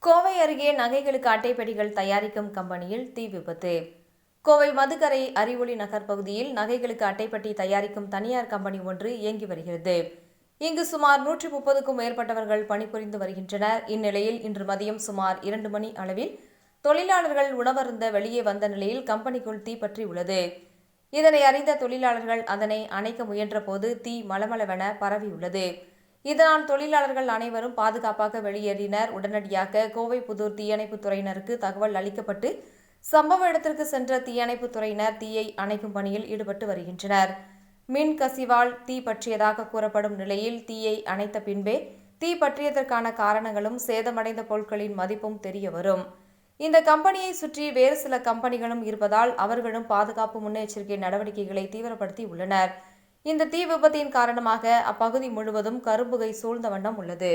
கோவை அருகே நகைகளுக்கு அட்டைப்பெட்டிகள் தயாரிக்கும் கம்பெனியில் தீ விபத்து. கோவை மதுக்கரை அறிவொளி நகர் பகுதியில் நகைகளுக்கு அட்டைப்பெட்டி தயாரிக்கும் தனியார் கம்பெனி ஒன்று இயங்கி வருகிறது. இங்கு சுமார் 130க்கும் மேற்பட்டவர்கள் பணிபுரிந்து வருகின்றனர். இந்நிலையில் இன்று மதியம் சுமார் 2 மணி அளவில் தொழிலாளர்கள் உணவருந்த வெளியே வந்த நிலையில் கம்பெனிக்குள் தீ பற்றி உள்ளது. இதனை அறிந்த தொழிலாளர்கள் அதனை அணைக்க முயன்ற போது தீ மளமளவென பரவியுள்ளது. இதனால் தொழிலாளர்கள் அனைவரும் பாதுகாப்பாக வெளியேறினர். உடனடியாக கோவை புதூர் தீயணைப்புத் துறையினருக்கு தகவல் அளிக்கப்பட்டு சம்பவ இடத்திற்கு சென்ற தீயணைப்புத் துறையினர் தீயை அணைக்கும் பணியில் ஈடுபட்டு வருகின்றனர். மின் கசிவால் தீ பற்றியதாக கூறப்படும் நிலையில் தீயை அணைத்த பின்பே தீ பற்றியதற்கான காரணங்களும் சேதமடைந்த பொருட்களின் மதிப்பும் தெரியவரும். இந்த கம்பெனியை சுற்றி வேறு சில கம்பெனிகளும் இருப்பதால் அவர்களும் பாதுகாப்பு முன்னெச்சரிக்கை நடவடிக்கைகளை தீவிரப்படுத்தி உள்ளனர். இந்த தீ விபத்தின் காரணமாக அப்பகுதி முழுவதும் கரும்புகை சூழ்ந்த வண்ணம் உள்ளது.